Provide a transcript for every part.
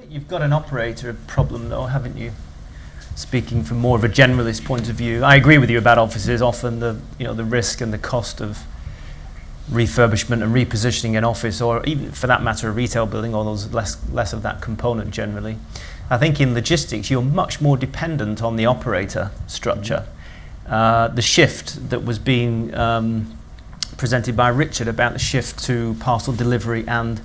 you've got an operator problem though, haven't you? Speaking from more of a generalist point of view, I agree with you about offices. Often the risk and the cost of refurbishment and repositioning an office, or even for that matter a retail building, although there's less of that component generally. I think in logistics you're much more dependent on the operator structure. The shift that was being presented by Richard about the shift to parcel delivery and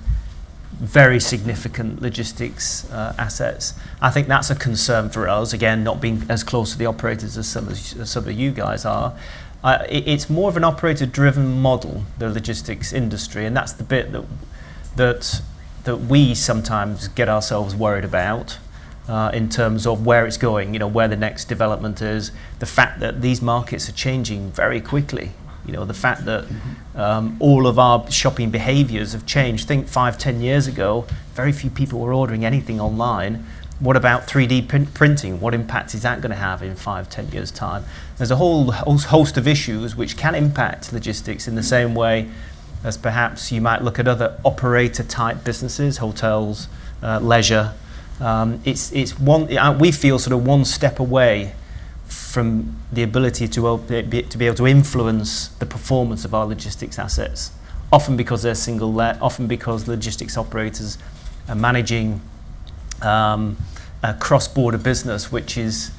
very significant logistics assets, I think that's a concern for us, again not being as close to the operators as some of you guys are. It's more of an operator-driven model, the logistics industry, and that's the bit that we sometimes get ourselves worried about in terms of where it's going, where the next development is, the fact that these markets are changing very quickly, the fact that all of our shopping behaviours have changed. Think 5-10 years ago, very few people were ordering anything online. What about 3D printing? What impact is that going to have in 5-10 years' time? There's a whole host of issues which can impact logistics in the same way as perhaps you might look at other operator-type businesses, hotels, leisure. We feel sort of one step away from the ability to be able to influence the performance of our logistics assets, often because they're single-let, often because logistics operators are managing a cross-border business, which is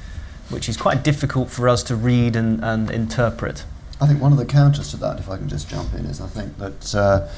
quite difficult for us to read and interpret. I think one of the counters to that, if I can just jump in, is I think that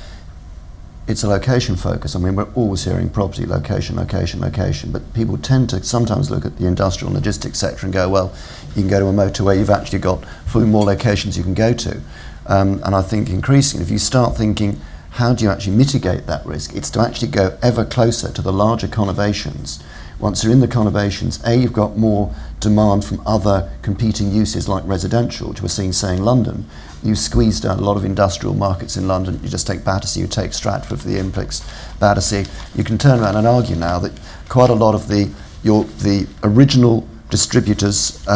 it's a location focus. I mean, we're always hearing property, location, but people tend to sometimes look at the industrial and logistics sector and go, well, you can go to a motorway, you've actually got fully more locations you can go to. And I think increasingly, if you start thinking, how do you actually mitigate that risk? It's to actually go ever closer to the larger conurbations. Once you're in the conurbations, you've got more demand from other competing uses like residential, which we're seeing, say, in London. You've squeezed out a lot of industrial markets in London. You just take Battersea, you take Stratford for the Olympics, Battersea. You can turn around and argue now that quite a lot of the original distributors'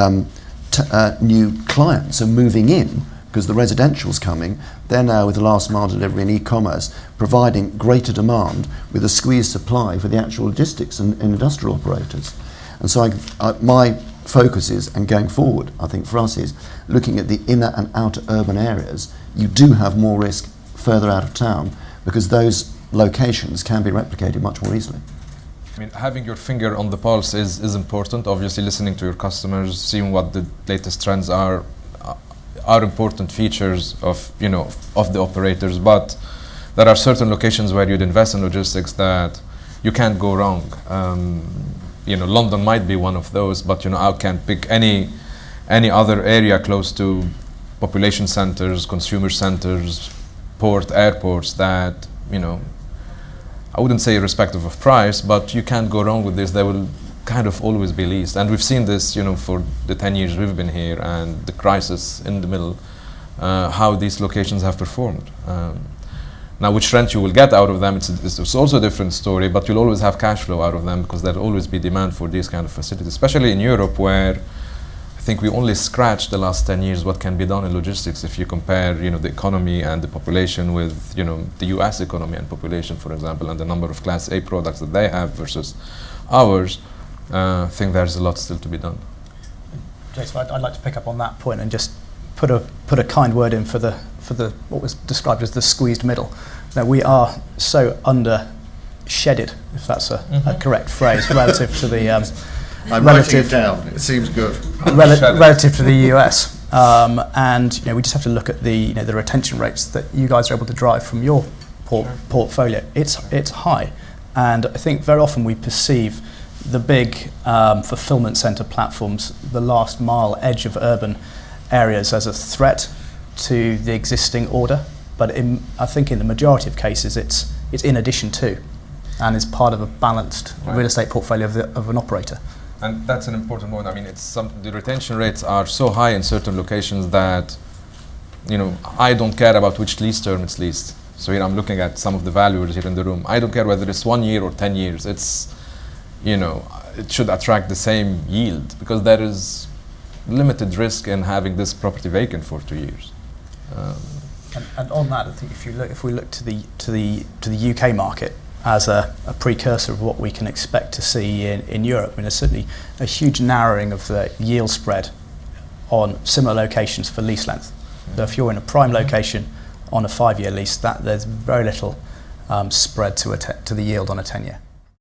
new clients are moving in because the residential's coming. They're now, with the last mile delivery and e-commerce, providing greater demand with a squeezed supply for the actual logistics and industrial operators. And so my focus is, and going forward, I think for us, is looking at the inner and outer urban areas. You do have more risk further out of town because those locations can be replicated much more easily. I mean, having your finger on the pulse is important. Obviously, listening to your customers, seeing what the latest trends are important features of the operators. But there are certain locations where you'd invest in logistics that you can't go wrong. London might be one of those, but I can't pick any other area close to population centers, consumer centers, airports that I wouldn't say irrespective of price, but you can't go wrong with this. They will kind of always be leased, and we've seen this for the 10 years we've been here and the crisis in the middle, how these locations have performed. Now, which rent you will get out of them, it's also a different story, but you'll always have cash flow out of them because there'll always be demand for these kind of facilities, especially in Europe, where I think we only scratched the last 10 years what can be done in logistics if you compare the economy and the population with the US economy and population, for example, and the number of Class A products that they have versus ours. I think there's a lot still to be done. Jason, I'd like to pick up on that point and just put a kind word in for the what was described as the squeezed middle. Now, we are so under-shedded, if that's a correct phrase, relative to the I'm writing it down. It seems good. Relative to the US, and we just have to look at the the retention rates that you guys are able to drive from your portfolio. It's high, and I think very often we perceive the big fulfillment centre platforms, the last mile edge of urban areas, as a threat to the existing order. But I think in the majority of cases, it's in addition to, and is part of a balanced real estate portfolio of an operator. And that's an important point. I mean, the retention rates are so high in certain locations that, I don't care about which lease term it's leased. So here I'm looking at some of the valuers here in the room. I don't care whether it's 1 year or 10 years. It's, it should attract the same yield because there is limited risk in having this property vacant for 2 years. And on that, I think if we look to the UK market, as a precursor of what we can expect to see in Europe. I mean, there's certainly a huge narrowing of the yield spread on similar locations for lease length. So if you're in a prime location on a 5-year lease, there's very little spread to the yield on a 10-year.